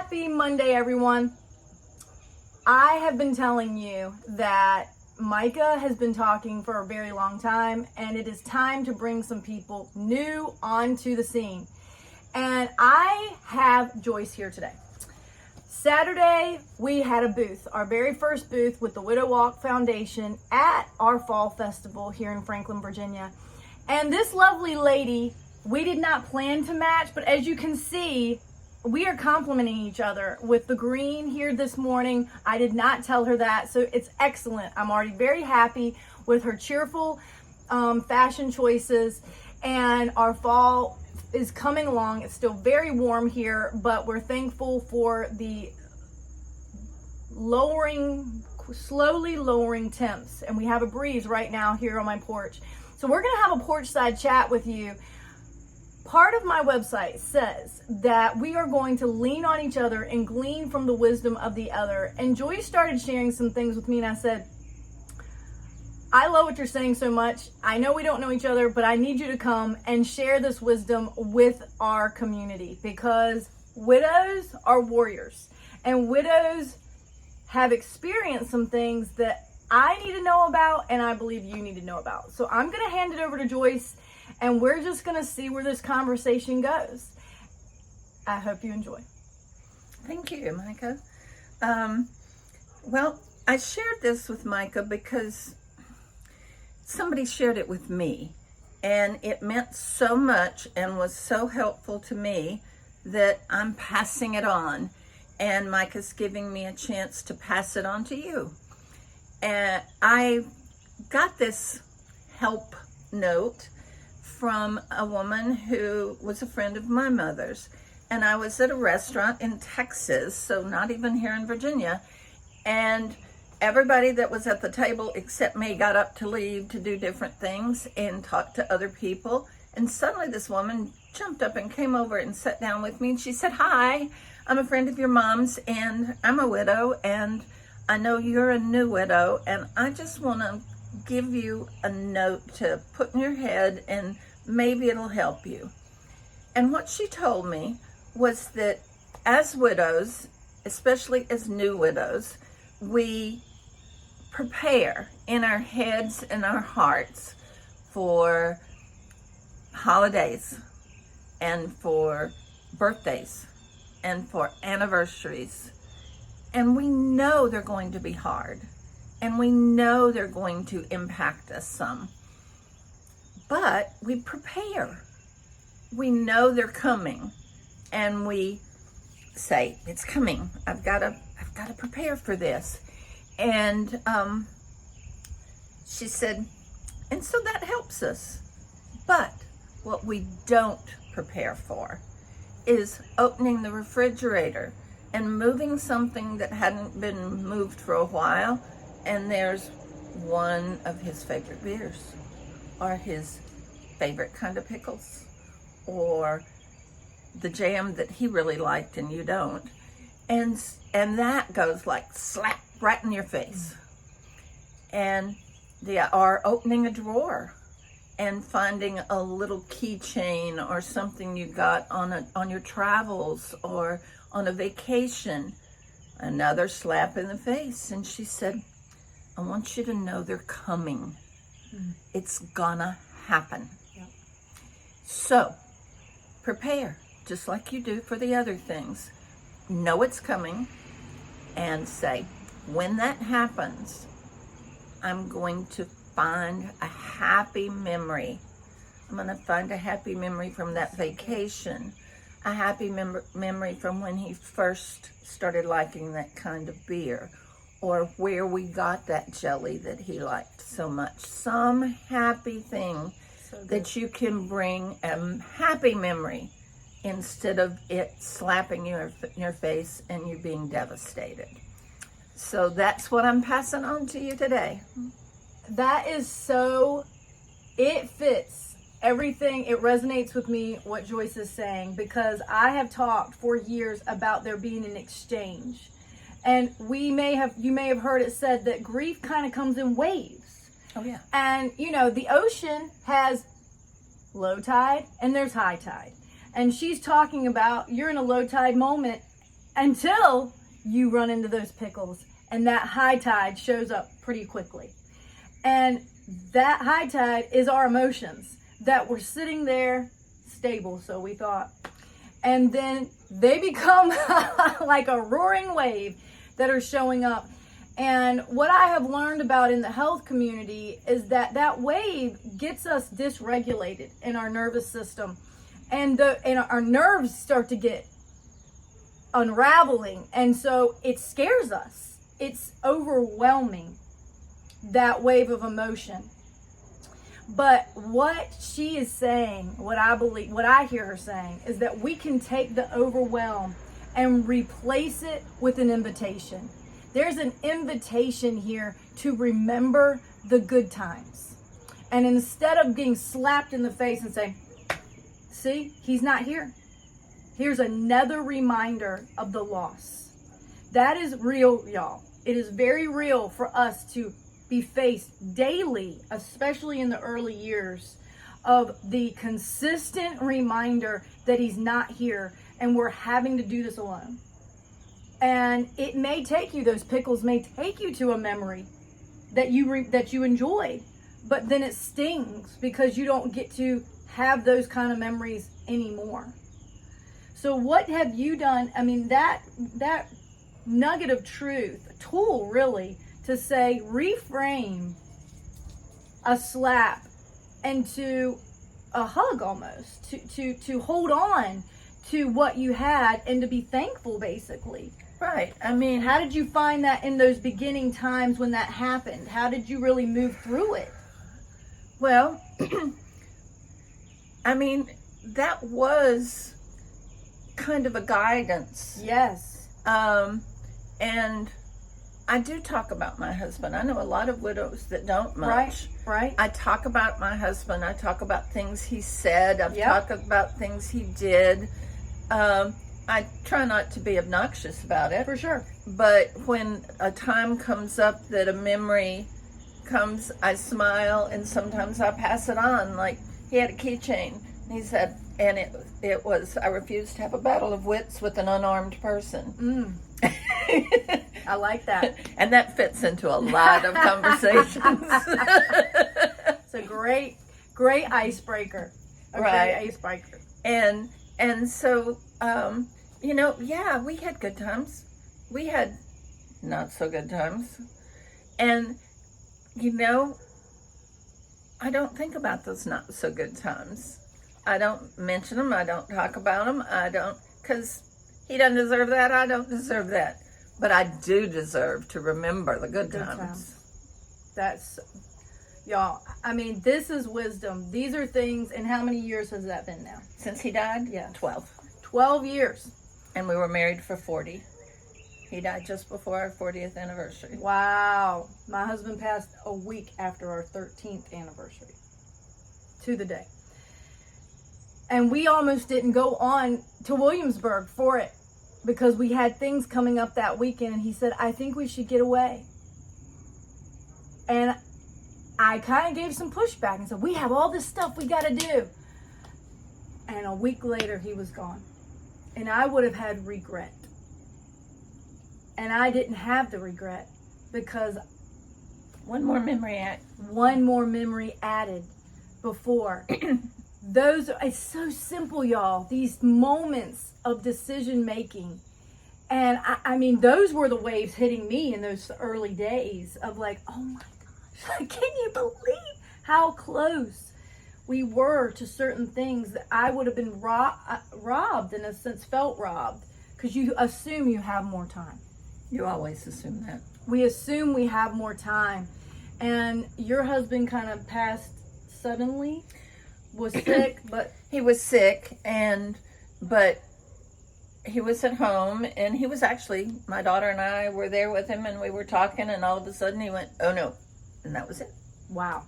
Happy Monday, everyone. I have been telling you that Micah has been talking for a very long time, and it is time to bring some people new onto the scene. And I have Joyce here today. Saturday, we had a booth, our very first booth with the Widow Walk Foundation at our fall festival here in Franklin, Virginia. And this lovely lady, we did not plan to match, but as you can see, we are complimenting each other with the green here this morning. I did not tell her that, so it's excellent. I'm already very happy with her cheerful fashion choices, and our fall is coming along. It's still very warm here, but we're thankful for the slowly lowering temps, and we have a breeze right now here on my porch. So we're gonna have a porch side chat with you. Part of my website says that we are going to lean on each other and glean from the wisdom of the other. And Joyce started sharing some things with me, and I said, I love what you're saying so much. I know we don't know each other, but I need you to come and share this wisdom with our community, because widows are warriors, and widows have experienced some things that I need to know about, and I believe you need to know about. So I'm going to hand it over to Joyce, and we're just going to see where this conversation goes. I hope you enjoy. Thank you, Micah. Well, I shared this with Micah because somebody shared it with me, and it meant so much and was so helpful to me that I'm passing it on, and Micah's giving me a chance to pass it on to you. And I got this help note from a woman who was a friend of my mother's. And I was at a restaurant in Texas, so not even here in Virginia. And everybody that was at the table except me got up to leave to do different things and talk to other people. And suddenly this woman jumped up and came over and sat down with me. And she said, "Hi, I'm a friend of your mom's, and I'm a widow, and I know you're a new widow, and I just want to give you a note to put in your head, and maybe it'll help you." And what she told me was that as widows, especially as new widows, we prepare in our heads and our hearts for holidays and for birthdays and for anniversaries. And we know they're going to be hard, and we know they're going to impact us some. But we prepare. We know they're coming, and we say, "It's coming. I've got to prepare for this." And she said, and so that helps us. But what we don't prepare for is opening the refrigerator and moving something that hadn't been moved for a while, and there's one of his favorite beers, or his favorite kind of pickles, or the jam that he really liked and you don't. And that goes like slap right in your face. And or opening a drawer and finding a little keychain or something you got on your travels or on a vacation. Another slap in the face. And she said, "I want you to know they're coming. It's gonna happen." Yep. So prepare, just like you do for the other things. Know it's coming, and say, when that happens, I'm going to find a happy memory. I'm going to find a happy memory from that vacation, a happy memory from when he first started liking that kind of beer, or where we got that jelly that he liked so much. Some happy thing that you can bring a happy memory instead of it slapping you in your face and you being devastated. So that's what I'm passing on to you today. That is so, it fits everything. It resonates with me what Joyce is saying, because I have talked for years about there being an exchange. And you may have heard it said that grief kind of comes in waves. Oh yeah. And the ocean has low tide and there's high tide. And she's talking about you're in a low tide moment until you run into those pickles and that high tide shows up pretty quickly. And that high tide is our emotions that were sitting there stable, so we thought. And then they become like a roaring wave that are showing up. And what I have learned about in the health community is that that wave gets us dysregulated in our nervous system. And our nerves start to get unraveling. And so it scares us. It's overwhelming, that wave of emotion. But what she is saying, what I hear her saying, is that we can take the overwhelm and replace it with an invitation. There's an invitation here to remember the good times. And instead of being slapped in the face and saying, see, he's not here. Here's another reminder of the loss. That is real, y'all. It is very real for us to be faced daily, especially in the early years, of the consistent reminder that he's not here and we're having to do this alone. And it may take you, those pickles may take you to a memory that you enjoyed, but then it stings because you don't get to have those kind of memories anymore. So what have you done? I mean, that nugget of truth, a tool really, to say, reframe a slap into a hug almost, to hold on to what you had and to be thankful, basically. Right. I mean, How did you find that in those beginning times when that happened? How did you really move through it? well, I mean, that was kind of a guidance. Yes. And I do talk about my husband. I know a lot of widows that don't much. Right. I talk about my husband. I talk about things he said. I've Yep. talked about things he did. I try not to be obnoxious about it. For sure. But when a time comes up that a memory comes, I smile, and sometimes I pass it on. Like, he had a keychain. He said, and it was, I refused to have a battle of wits with an unarmed person. I like that. And that fits into a lot of conversations. It's a great icebreaker. A Right. great icebreaker. And so, yeah, we had good times. We had not so good times. And, I don't think about those not so good times. I don't mention them. I don't talk about them. Because he doesn't deserve that. I don't deserve that. But I do deserve to remember the good times. That's, y'all, I mean, this is wisdom. These are things, and how many years has that been now? Since he died? Yeah. 12. 12 years. And we were married for 40. He died just before our 40th anniversary. Wow. My husband passed a week after our 13th anniversary. To the day. And we almost didn't go on to Williamsburg for it because we had things coming up that weekend, and he said, I think we should get away. And I kind of gave some pushback and said, we have all this stuff we got to do. And a week later, he was gone. And I would have had regret. And I didn't have the regret because One more memory added before. It's so simple, y'all. These moments of decision making. And I mean, those were the waves hitting me in those early days of like, oh my gosh, can you believe how close we were to certain things that I would have been robbed, in a sense, felt robbed, because you assume you have more time. You always assume that. We assume we have more time. And your husband kind of passed suddenly, was sick, but... He was sick, but he was at home, and he was actually, my daughter and I were there with him, and we were talking, and all of a sudden he went, oh no, and that was it. Wow.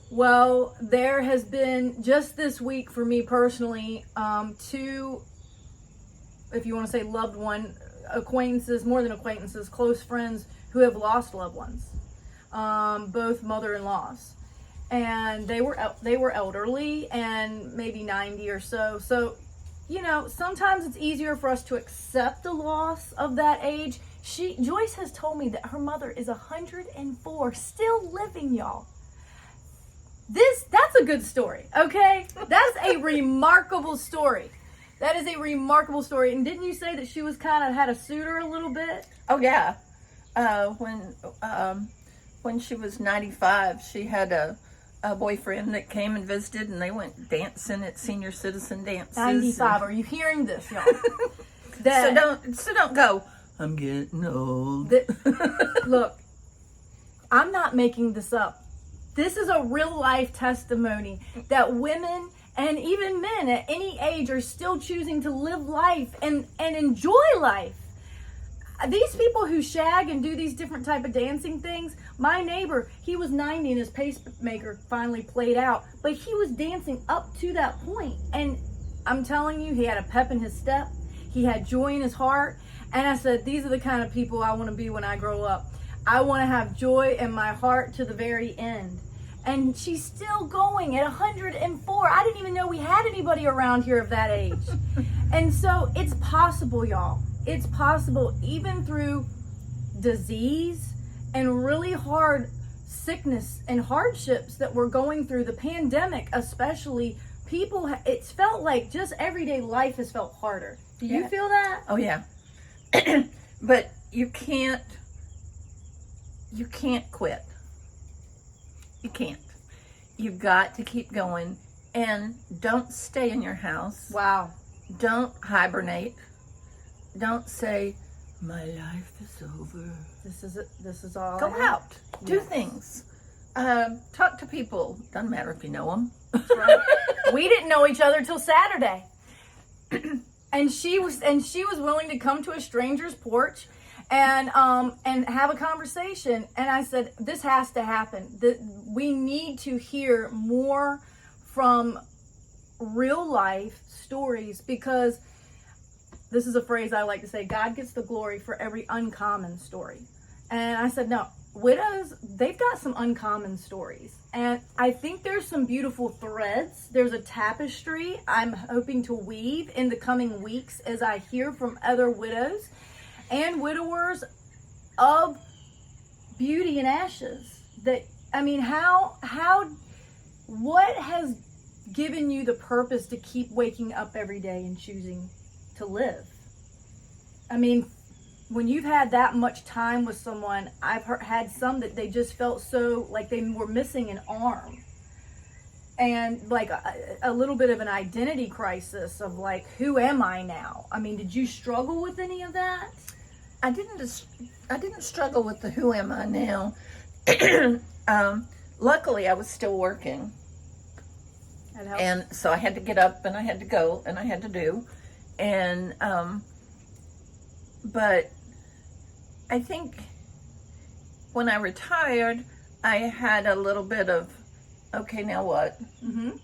Well, there has been, just this week for me personally, two, if you want to say loved one, acquaintances, more than acquaintances, close friends who have lost loved ones, both mother-in-laws. And they were elderly and maybe 90 or so. So you know, sometimes it's easier for us to accept the loss of that age. Joyce has told me that her mother is 104, still living, y'all. That's a good story, okay? That's a remarkable story. That is a remarkable story. And didn't you say that she was kind of had a suitor a little bit? Oh yeah. When she was 95, she had a boyfriend that came and visited, and they went dancing at senior citizen dances. 95. Are you hearing this, y'all? So don't go, I'm getting old. Look, I'm not making this up. This is a real life testimony that women and even men at any age are still choosing to live life and enjoy life. These people who shag and do these different type of dancing things, my neighbor, he was 90 and his pacemaker finally played out, but he was dancing up to that point. And I'm telling you, he had a pep in his step. He had joy in his heart. And I said, these are the kind of people I want to be when I grow up. I want to have joy in my heart to the very end. And she's still going at 104. I didn't even know we had anybody around here of that age. And so it's possible, y'all. It's possible, even through disease and really hard sickness and hardships that we're going through, the pandemic especially, it's felt like just everyday life has felt harder. Do you feel that? Oh yeah. But you can't quit. You can't. You've got to keep going, and don't stay in your house. Wow. Don't hibernate. Don't say, my life is over. This is all. Go out. Do things. Talk to people. Doesn't matter if you know them. That's right. We didn't know each other till Saturday. And she was willing to come to a stranger's porch and have a conversation. And I said, this has to happen. We need to hear more from real life stories, because this is a phrase I like to say, God gets the glory for every uncommon story. And I said, no, widows, they've got some uncommon stories. And I think there's some beautiful threads. There's a tapestry I'm hoping to weave in the coming weeks as I hear from other widows and widowers of beauty and ashes. What has given you the purpose to keep waking up every day and choosing to live? I mean, when you've had that much time with someone, I've had some that they just felt so like they were missing an arm, and like a little bit of an identity crisis of like, who am I now? I mean, did you struggle with any of that? I didn't struggle with the who am I now. Luckily, I was still working. And so I had to get up and I had to go and I had to do. And, but I think when I retired, I had a little bit of, okay, now what? Mm-hmm.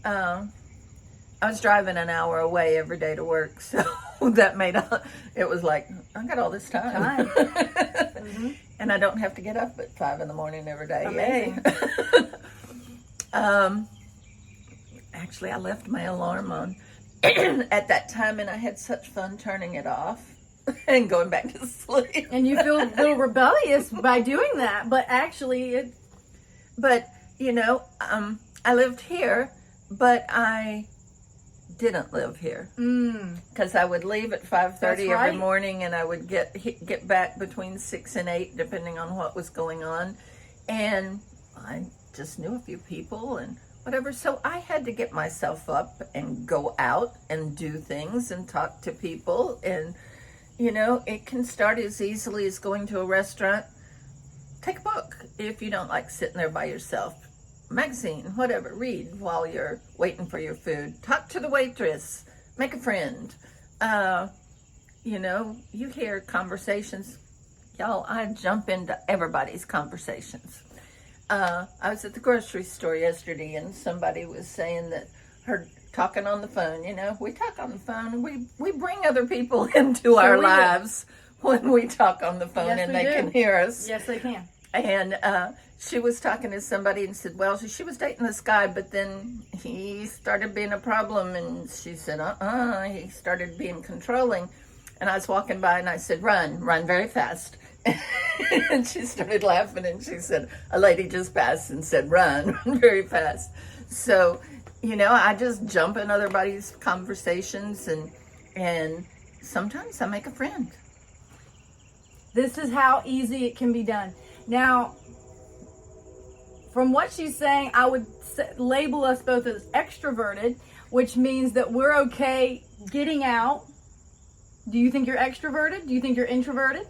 I was driving an hour away every day to work. So that it was like, I got all this time. Mm-hmm. And I don't have to get up at 5 a.m. every day. Amazing. Yay. Actually, I left my alarm on at that time, and I had such fun turning it off and going back to sleep. And you feel a little rebellious by doing that, but actually But, I lived here, but I didn't live here. Because I would leave at 5:30 every morning, and I would get back between 6 and 8, depending on what was going on. And I just knew a few people and whatever. So I had to get myself up and go out and do things and talk to people. And, it can start as easily as going to a restaurant. Take a book if you don't like sitting there by yourself. Magazine, whatever, read while you're waiting for your food. Talk to the waitress. Make a friend. You hear conversations. Y'all, I jump into everybody's conversations. I was at the grocery store yesterday, and somebody was saying that her talking on the phone, we talk on the phone, and we bring other people into our lives when we talk on the phone, yes, and they can hear us. Yes, they can. And she was talking to somebody and said, well, she was dating this guy, but then he started being a problem. And she said, he started being controlling. And I was walking by and I said, run very fast. And she started laughing and she said, a lady just passed and said, run very fast. So, I just jump in other buddies' conversations and sometimes I make a friend. This is how easy it can be done. Now, from what she's saying, I would label us both as extroverted, which means that we're okay getting out. Do you think you're extroverted? Do you think you're introverted?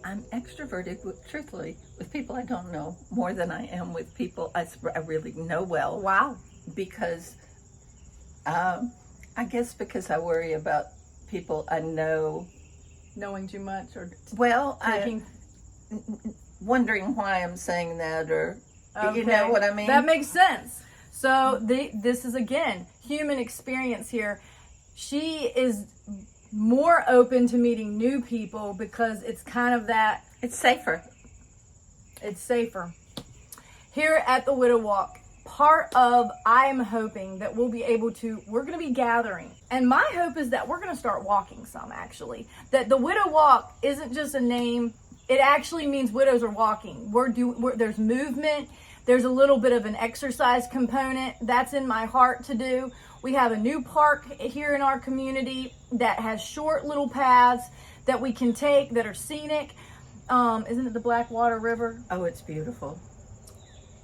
I'm extroverted, truthfully, with people I don't know more than I am with people I really know well. Wow. Because, I guess because I worry about people I know. Knowing too much or taking... wondering why I'm saying that or, okay. You know what I mean? That makes sense. So this is, again, human experience here. She is more open to meeting new people because it's kind of that... It's safer. It's safer. Here at the Widow Walk, part of I'm hoping that we're going to be gathering. And my hope is that we're going to start walking some, actually. That the Widow Walk isn't just a name. It actually means widows are walking. There's movement. There's a little bit of an exercise component. That's in my heart to do. We have a new park here in our community that has short little paths that we can take that are scenic. Isn't it the Blackwater River? Oh, it's beautiful.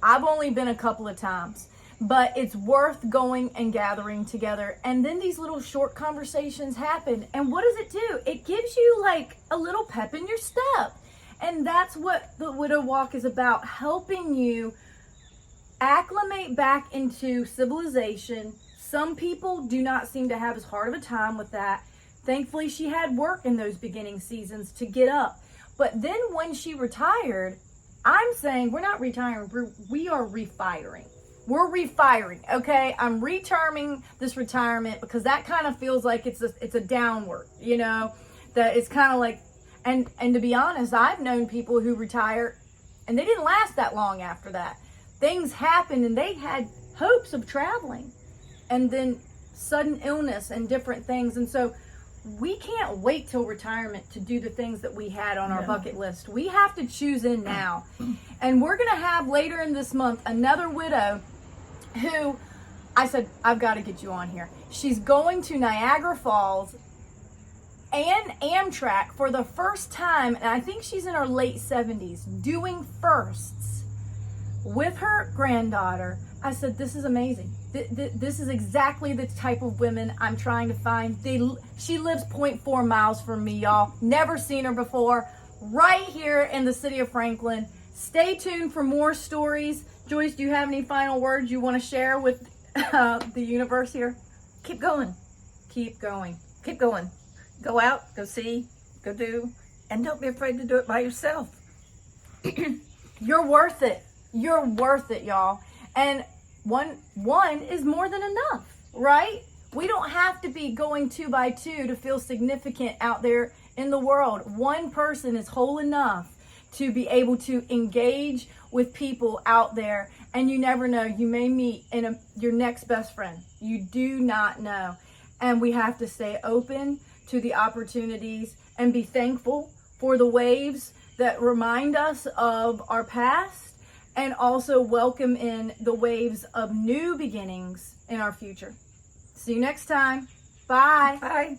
I've only been a couple of times, but it's worth going and gathering together. And then these little short conversations happen. And what does it do? It gives you like a little pep in your step. And that's what the Widow Walk is about, helping you acclimate back into civilization. Some people do not seem to have as hard of a time with that. Thankfully, she had work in those beginning seasons to get up. But then when she retired, I'm saying we're not retiring, we are refiring. We're refiring, okay? I'm reterming this retirement because that kind of feels like it's a downward, that it's kind of like, and to be honest, I've known people who retire and they didn't last that long after that. Things happened and they had hopes of traveling and then sudden illness and different things. And so we can't wait till retirement to do the things that we had on our bucket list. We have to choose in now. And we're going to have later in this month another widow who I said, I've got to get you on here. She's going to Niagara Falls and Amtrak for the first time, and I think she's in her late 70s, doing firsts with her granddaughter. I said, this is amazing. This is exactly the type of women I'm trying to find. She lives 0.4 miles from me, y'all. Never seen her before. Right here in the city of Franklin. Stay tuned for more stories. Joyce, do you have any final words you want to share with the universe here? Keep going. Keep going. Keep going. Go out, go see, go do, and don't be afraid to do it by yourself. You're worth it. You're worth it, y'all. And one is more than enough, right? We don't have to be going 2 by 2 to feel significant out there in the world. One person is whole enough to be able to engage with people out there. And you never know, you may meet your next best friend. You do not know. And we have to stay open to the opportunities and be thankful for the waves that remind us of our past and also welcome in the waves of new beginnings in our future. See you next time. Bye. Bye.